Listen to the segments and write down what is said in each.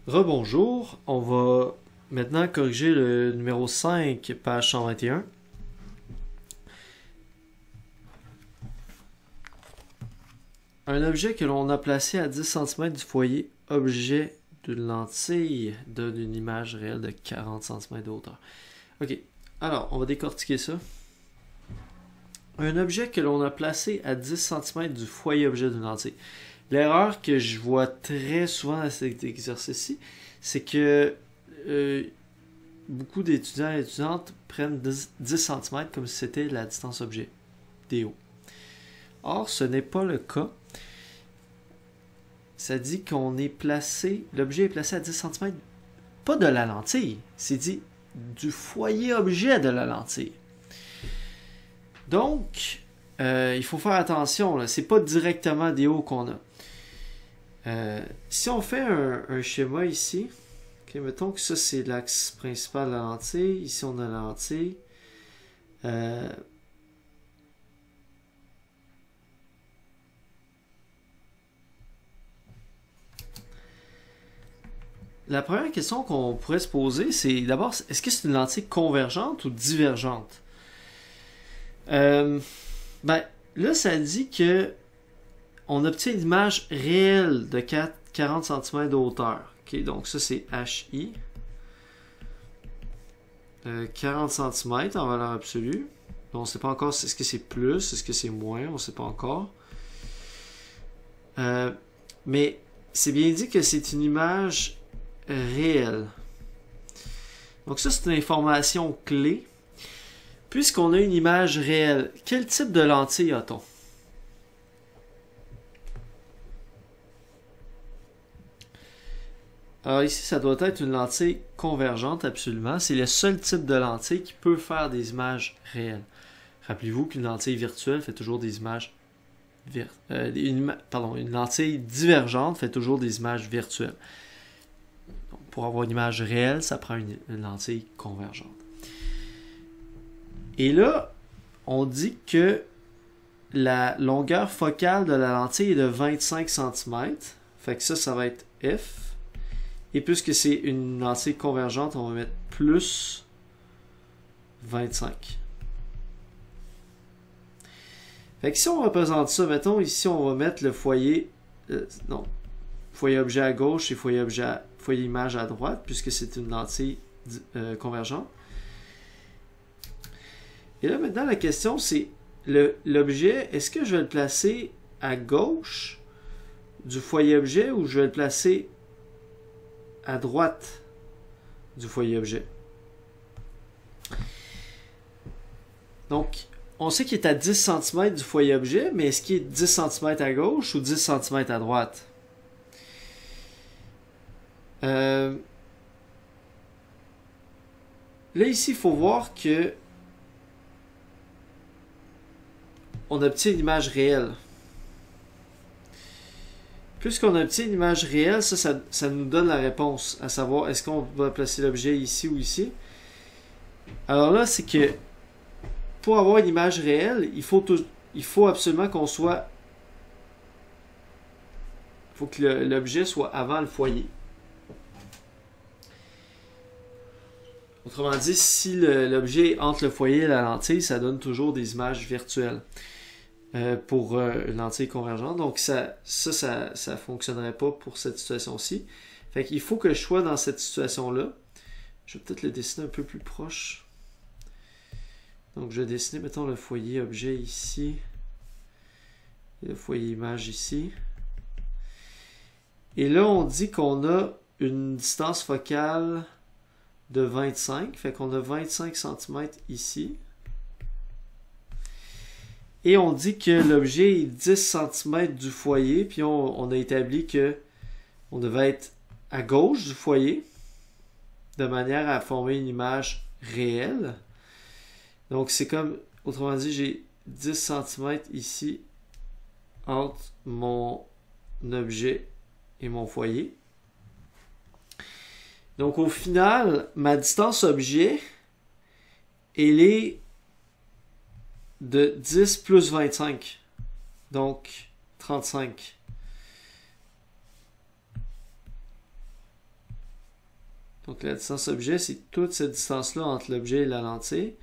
Rebonjour, on va maintenant corriger le numéro 5, page 121. Un objet que l'on a placé à 10 cm du foyer objet d'une lentille donne une image réelle de 40 cm de hauteur. Ok, alors on va décortiquer ça. Un objet que l'on a placé à 10 cm du foyer objet d'une lentille. L'erreur que je vois très souvent dans cet exercice-ci, c'est que beaucoup d'étudiants et étudiantes prennent 10 cm comme si c'était la distance objet, DO. Or, ce n'est pas le cas. Ça dit qu'on est placé, l'objet est placé à 10 cm, pas de la lentille, c'est dit du foyer objet de la lentille. Donc, il faut faire attention, c'est pas directement DO qu'on a. Si on fait un schéma ici, okay, mettons que ça c'est l'axe principal de la lentille, ici on a la lentille. La première question qu'on pourrait se poser, c'est d'abord, est-ce que c'est une lentille convergente ou divergente? Ben, là ça dit que on obtient une image réelle de 40 cm de hauteur. Okay, donc ça c'est HI. 40 cm en valeur absolue. On ne sait pas encore, est-ce que c'est plus, est-ce que c'est moins, on ne sait pas encore. Mais c'est bien dit que c'est une image réelle. Donc ça c'est une information clé. Puisqu'on a une image réelle, quel type de lentille a-t-on? Alors ici, ça doit être une lentille convergente, absolument. C'est le seul type de lentille qui peut faire des images réelles. Rappelez-vous qu'une lentille virtuelle fait toujours des images... une lentille divergente fait toujours des images virtuelles. Donc, pour avoir une image réelle, ça prend une lentille convergente. Et là, on dit que la longueur focale de la lentille est de 25 cm. Fait que ça va être F. Et puisque c'est une lentille convergente, on va mettre plus 25. Fait que si on représente ça, mettons ici on va mettre le foyer, foyer objet à gauche et foyer image à droite, puisque c'est une lentille convergente. Et là maintenant la question c'est, l'objet, est-ce que je vais le placer à gauche du foyer objet ou je vais le placer à droite du foyer objet? Donc, on sait qu'il est à 10 cm du foyer objet, mais est-ce qu'il est 10 cm à gauche ou 10 cm à droite? Là, ici, il faut voir que on obtient une image réelle. Puisqu'on obtient une image réelle, ça nous donne la réponse, à savoir est-ce qu'on va placer l'objet ici ou ici. Alors là, c'est que pour avoir une image réelle, il faut absolument qu'on soit... Il faut que l'objet soit avant le foyer. Autrement dit, si l'objet est entre le foyer et la lentille, ça donne toujours des images virtuelles. Pour une lentille convergente. Donc ça fonctionnerait pas pour cette situation-ci. Fait qu'il faut que je sois dans cette situation-là. Je vais peut-être le dessiner un peu plus proche. Donc je vais dessiner, mettons, le foyer objet ici. Et le foyer image ici. Et là, on dit qu'on a une distance focale de 25. Fait qu'on a 25 cm ici. Et on dit que l'objet est 10 cm du foyer, puis on a établi que on devait être à gauche du foyer, de manière à former une image réelle. Donc c'est comme, autrement dit, j'ai 10 cm ici entre mon objet et mon foyer. Donc au final, ma distance objet, elle est de 10 plus 25, donc 35. Donc la distance objet, c'est toute cette distance-là entre l'objet et la lentille.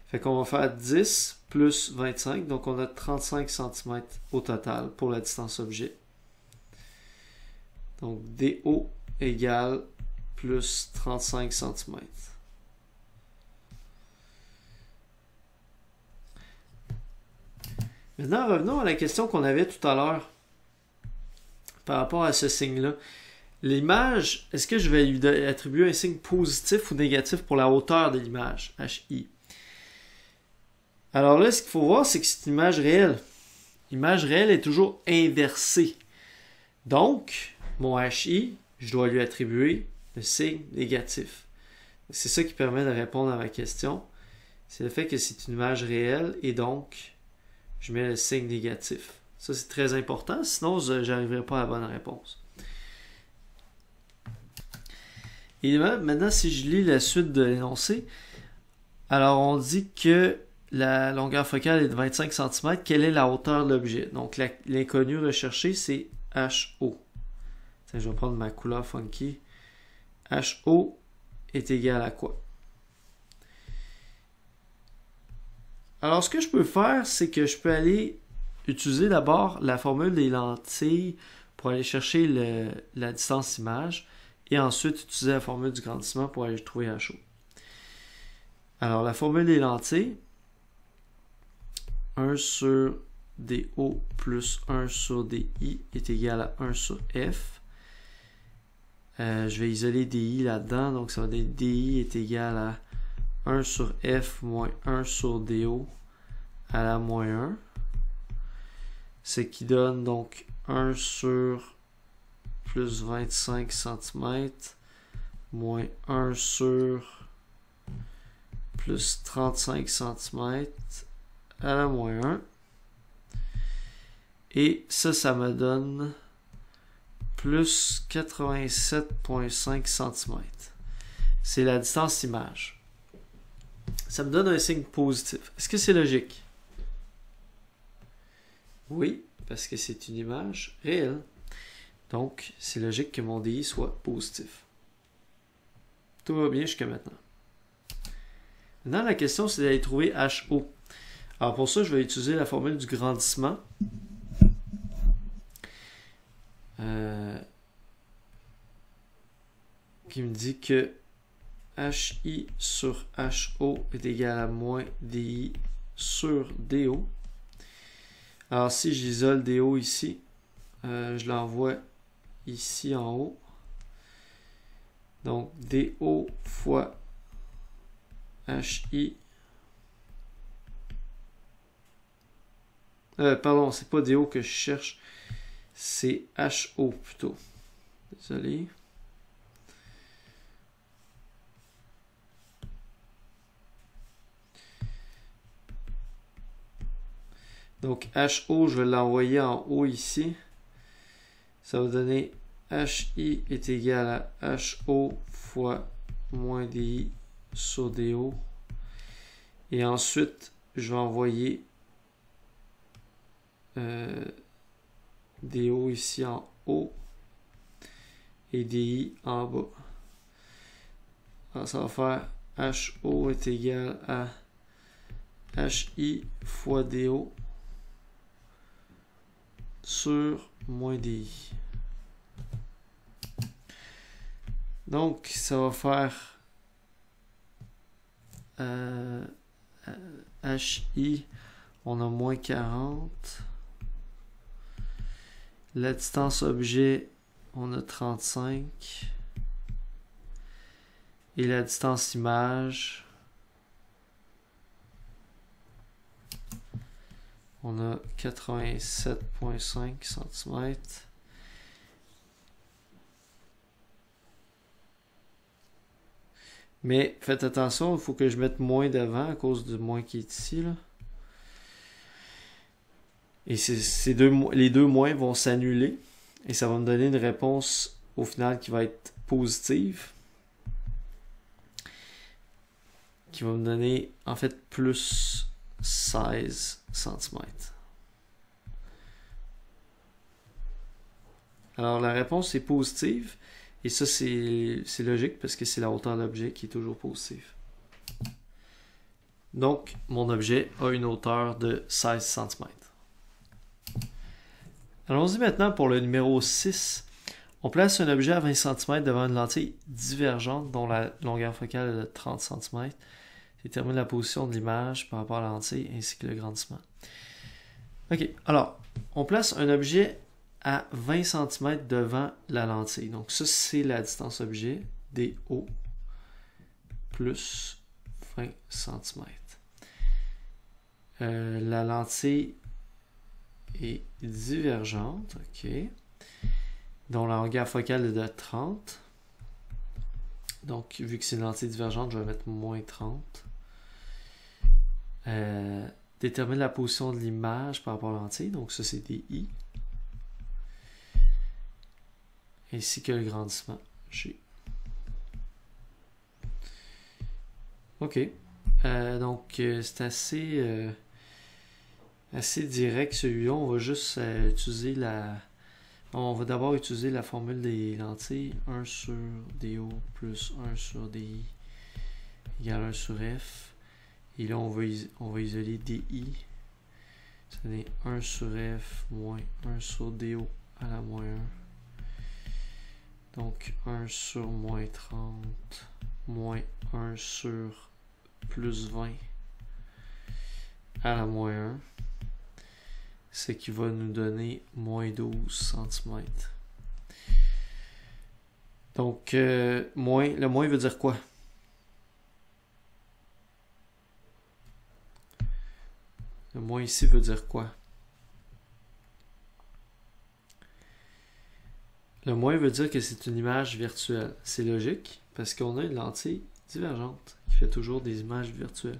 Fait qu'on va faire 10 plus 25, donc on a 35 cm au total pour la distance objet. Donc DO égale plus 35 cm. Maintenant, revenons à la question qu'on avait tout à l'heure par rapport à ce signe-là. L'image, est-ce que je vais lui attribuer un signe positif ou négatif pour la hauteur de l'image, HI? Alors là, ce qu'il faut voir, c'est que c'est une image réelle. L'image réelle est toujours inversée. Donc, mon HI, je dois lui attribuer le signe négatif. C'est ça qui permet de répondre à ma question. C'est le fait que c'est une image réelle et donc, je mets le signe négatif. Ça, c'est très important, sinon, je n'arriverai pas à la bonne réponse. Et maintenant, si je lis la suite de l'énoncé, alors on dit que la longueur focale est de 25 cm. Quelle est la hauteur de l'objet? Donc, l'inconnu recherché, c'est HO. Tiens, je vais prendre ma couleur funky. HO est égal à quoi? Alors, ce que je peux faire, c'est que je peux aller utiliser d'abord la formule des lentilles pour aller chercher la distance image et ensuite utiliser la formule du grandissement pour aller trouver HO. Alors, la formule des lentilles, 1 sur DO plus 1 sur DI est égal à 1 sur F. Je vais isoler DI là-dedans, donc ça va donner DI est égal à 1 sur F moins 1 sur DO à la moins 1. Ce qui donne donc 1 sur plus 25 cm moins 1 sur plus 35 cm à la moins 1. Et ça me donne plus 87,5 cm. C'est la distance image. Ça me donne un signe positif. Est-ce que c'est logique? Oui, parce que c'est une image réelle. Donc, c'est logique que mon DI soit positif. Tout va bien jusqu'à maintenant. Maintenant, la question, c'est d'aller trouver HO. Alors, pour ça, je vais utiliser la formule du grandissement. Qui me dit que HI sur HO est égal à moins DI sur DO. Alors, si j'isole DO ici, je l'envoie ici en haut. Donc, DO fois HI. Pardon, c'est pas DO que je cherche. C'est HO plutôt. Désolé. Donc, HO, je vais l'envoyer en haut ici. Ça va donner HI est égal à HO fois moins DI sur DO. Et ensuite, je vais envoyer DO ici en haut et DI en bas. Alors, ça va faire HO est égal à HI fois DO sur moins DI. Donc, ça va faire HI, on a moins 40. La distance objet, on a 35. Et la distance image, on a 87,5 cm. Mais faites attention, il faut que je mette moins devant à cause du moins qui est ici, là. Et les deux moins vont s'annuler. Et ça va me donner une réponse au final qui va être positive. Qui va me donner en fait plus 16 cm. Alors la réponse est positive. Et ça, c'est logique parce que c'est la hauteur de l'objet qui est toujours positive. Donc, mon objet a une hauteur de 16 cm. Allons-y maintenant pour le numéro 6. On place un objet à 20 cm devant une lentille divergente dont la longueur focale est de 30 cm. Détermine la position de l'image par rapport à la lentille ainsi que le grandissement. Ok, alors, on place un objet à 20 cm devant la lentille. Donc ça, c'est la distance objet, DO, plus 20 cm. La lentille est divergente, ok. Dont la longueur focale est de 30. Donc, vu que c'est une lentille divergente, je vais mettre moins 30. Détermine la position de l'image par rapport à la lentille. Donc, ça, c'est DI. Ainsi que le grandissement, G. Ok. Donc, c'est assez direct celui-là. On va juste utiliser on va d'abord utiliser la formule des lentilles. 1 sur DO plus 1 sur DI égale 1 sur F. Et là, on va isoler DI. Ça donne 1 sur F moins 1 sur DO à la moins 1. Donc 1 sur moins 30 moins 1 sur plus 20 à la moins 1. Ce qui va nous donner moins 12 cm. Donc, le moins veut dire quoi? Le moins ici veut dire quoi? Le moins veut dire que c'est une image virtuelle. C'est logique, parce qu'on a une lentille divergente qui fait toujours des images virtuelles.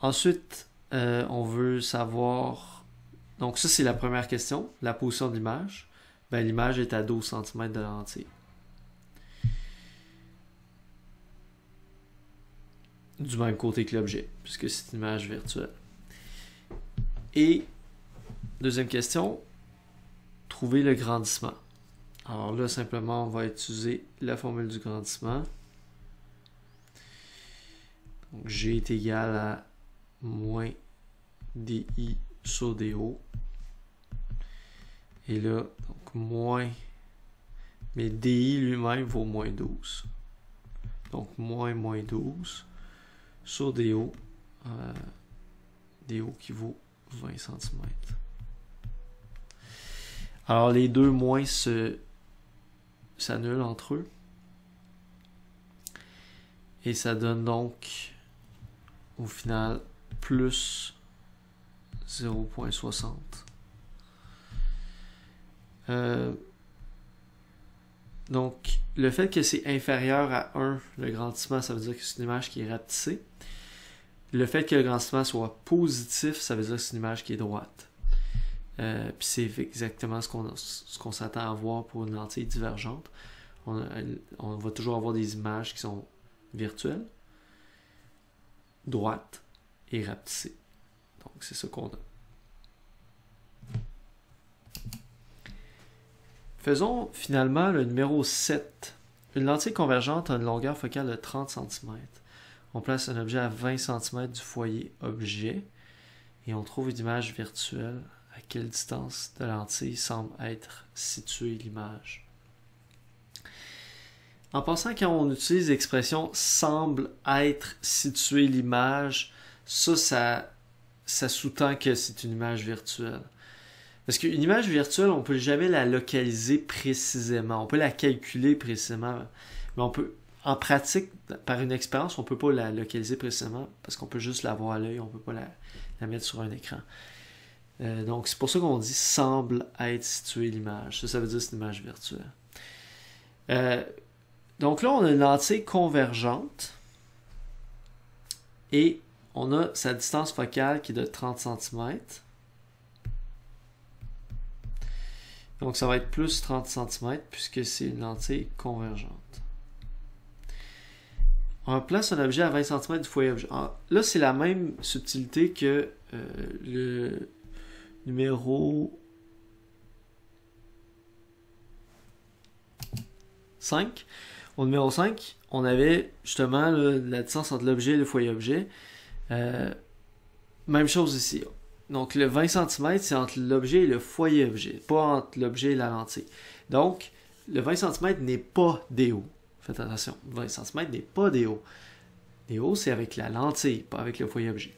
Ensuite, on veut savoir... Donc ça, c'est la première question, la position de l'image. Ben, l'image est à 12 cm de la lentille. Du même côté que l'objet, puisque c'est une image virtuelle. Et, deuxième question, trouver le grandissement. Alors là, simplement, on va utiliser la formule du grandissement. Donc, G est égal à moins DI sur DO. Et là, donc moins, mais DI lui-même vaut moins 12. Donc, moins 12 sur DO. DO qui vaut 20 cm. Alors, les deux moins s'annulent entre eux. Et ça donne donc, au final, plus 0.60. Donc, le fait que c'est inférieur à 1, le grandissement, ça veut dire que c'est une image qui est rapetissée. Le fait que le grandissement soit positif, ça veut dire que c'est une image qui est droite. Puis c'est exactement ce qu'on s'attend à voir pour une lentille divergente. On va toujours avoir des images qui sont virtuelles, droites et rapetissées. Donc c'est ça qu'on a. Faisons finalement le numéro 7. Une lentille convergente a une longueur focale de 30 cm. On place un objet à 20 cm du foyer objet et on trouve une image virtuelle. À quelle distance de lentille semble être située l'image? En passant, quand on utilise l'expression semble être située l'image, ça sous-tend que c'est une image virtuelle. Parce qu'une image virtuelle, on ne peut jamais la localiser précisément. On peut la calculer précisément. Mais on peut, en pratique, par une expérience, on ne peut pas la localiser précisément parce qu'on peut juste la voir à l'œil, on ne peut pas la mettre sur un écran. Donc, c'est pour ça qu'on dit semble être située l'image. Ça veut dire que c'est une image virtuelle. Donc là, on a une lentille convergente et on a sa distance focale qui est de 30 cm. Donc, ça va être plus 30 cm puisque c'est une lentille convergente. On place un objet à 20 cm du foyer objet. Alors, là, c'est la même subtilité que le numéro 5. Au numéro 5, on avait justement là, la distance entre l'objet et le foyer-objet. Même chose ici. Donc le 20 cm, c'est entre l'objet et le foyer-objet, pas entre l'objet et la lentille. Donc, le 20 cm n'est pas DO. Faites attention, 20 cm n'est pas DO. DO, c'est avec la lentille, pas avec le foyer-objet.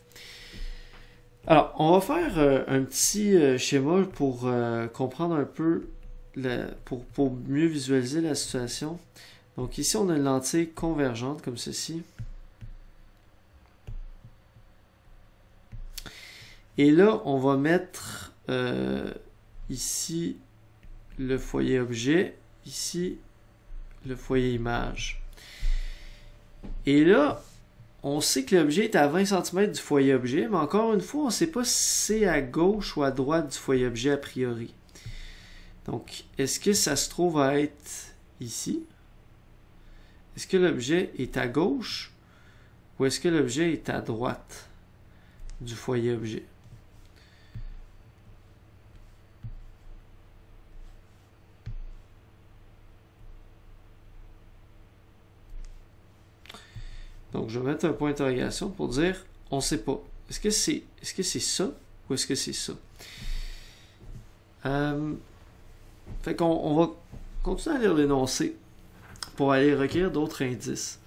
Alors, on va faire un petit schéma pour comprendre un peu, pour mieux visualiser la situation. Donc ici, on a une lentille convergente comme ceci. Et là, on va mettre ici le foyer-objet, ici le foyer-image. Et là, on sait que l'objet est à 20 cm du foyer-objet, mais encore une fois, on ne sait pas si c'est à gauche ou à droite du foyer-objet a priori. Donc, est-ce que ça se trouve à être ici? Est-ce que l'objet est à gauche ou est-ce que l'objet est à droite du foyer-objet? Donc, je vais mettre un point d'interrogation pour dire, on ne sait pas. Est-ce que c'est ça ou est-ce que c'est ça? Fait qu'on va continuer à lire l'énoncé pour aller recueillir d'autres indices.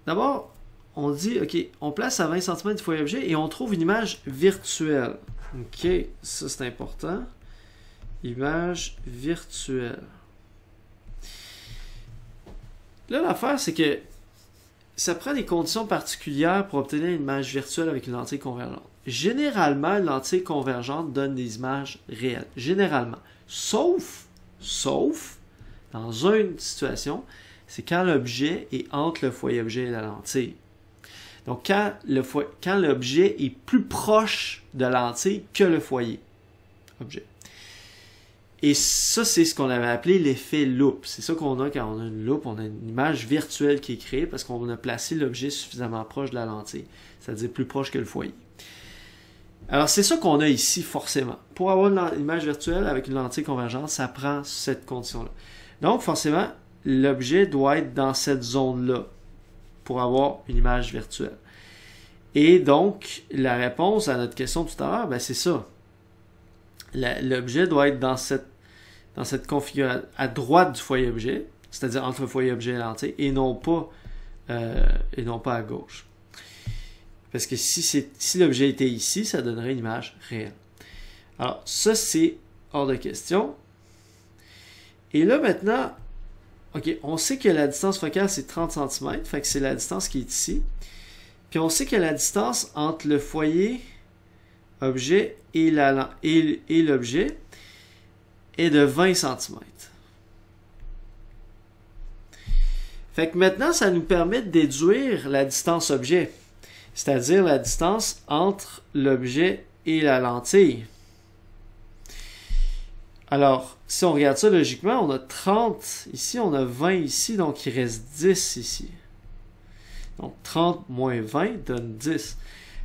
D'abord, on dit, OK, on place à 20 cm du foyer-objet et on trouve une image virtuelle. OK, ça c'est important. Image virtuelle. Là, l'affaire, c'est que ça prend des conditions particulières pour obtenir une image virtuelle avec une lentille convergente. Généralement, une lentille convergente donne des images réelles. Généralement. Sauf, dans une situation, c'est quand l'objet est entre le foyer-objet et la lentille. Donc, quand l'objet est plus proche de la lentille que le foyer-objet. Et ça, c'est ce qu'on avait appelé l'effet loupe. C'est ça qu'on a quand on a une loupe. On a une image virtuelle qui est créée parce qu'on a placé l'objet suffisamment proche de la lentille. C'est-à-dire plus proche que le foyer. Alors, c'est ça qu'on a ici, forcément. Pour avoir une image virtuelle avec une lentille convergente, ça prend cette condition-là. Donc, forcément, l'objet doit être dans cette zone-là pour avoir une image virtuelle. Et donc, la réponse à notre question tout à l'heure, ben, c'est ça. L'objet doit être dans cette configuration à droite du foyer-objet, c'est-à-dire entre le foyer-objet et la lentille, et non pas à gauche. Parce que si l'objet était ici, ça donnerait une image réelle. Alors, ça, c'est hors de question. Et là, maintenant, OK, on sait que la distance focale, c'est 30 cm, fait que c'est la distance qui est ici. Puis on sait que la distance entre le foyer-objet et l'objet est de 20 cm. Fait que maintenant, ça nous permet de déduire la distance objet, c'est-à-dire la distance entre l'objet et la lentille. Alors, si on regarde ça logiquement, on a 30 ici, on a 20 ici, donc il reste 10 ici. Donc 30 moins 20 donne 10.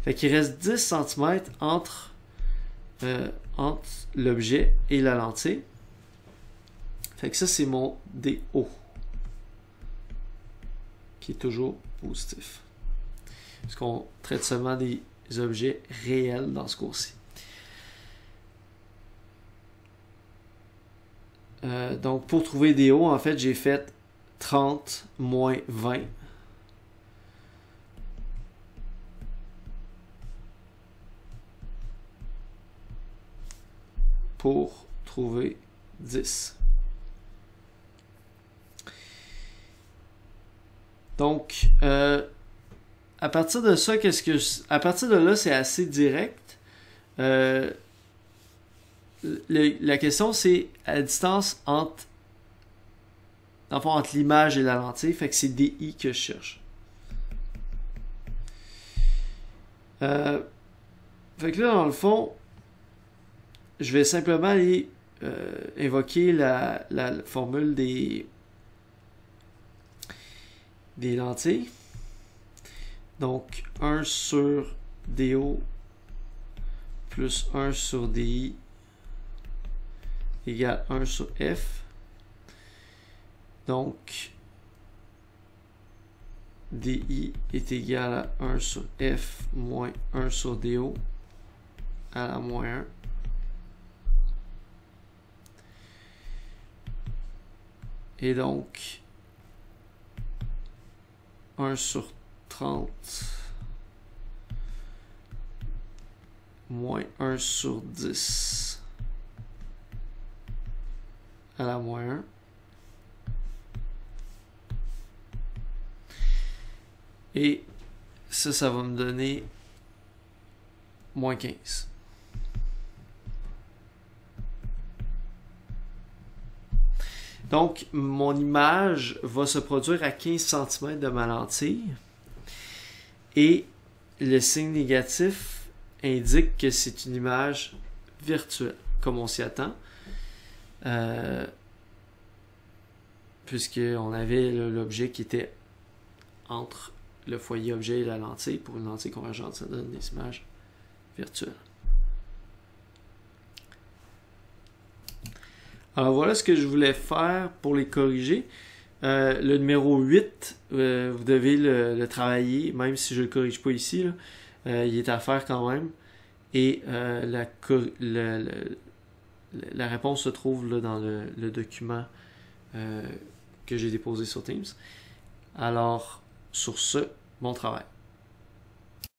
Fait qu'il reste 10 cm entre l'objet et la lentille. Fait que ça, c'est mon DO, qui est toujours positif. Parce qu'on traite seulement des objets réels dans ce cours-ci. Donc, pour trouver DO, en fait, j'ai fait 30 moins 20. Pour trouver 10. Donc, à partir de ça, à partir de là, c'est assez direct. La question, c'est la distance entre l'image et la lentille. Fait que c'est DI que je cherche. Fait que là, dans le fond, je vais simplement aller invoquer la formule des lentilles. Donc, 1 sur DO plus 1 sur DI égale 1 sur F. Donc, DI est égal à 1 sur F moins 1 sur DO à la moins 1. Et donc, 1 sur 30 moins 1 sur 10 à la moins 1. Et ça va me donner moins 15. Donc, mon image va se produire à 15 cm de ma lentille. Et le signe négatif indique que c'est une image virtuelle, comme on s'y attend. Puisqu'on avait l'objet qui était entre le foyer objet et la lentille. Pour une lentille convergente, ça donne des images virtuelles. Alors voilà ce que je voulais faire pour les corriger. Le numéro 8, vous devez le travailler, même si je ne le corrige pas ici. Là, il est à faire quand même. Et la réponse se trouve là, dans le document que j'ai déposé sur Teams. Alors, sur ce, bon travail.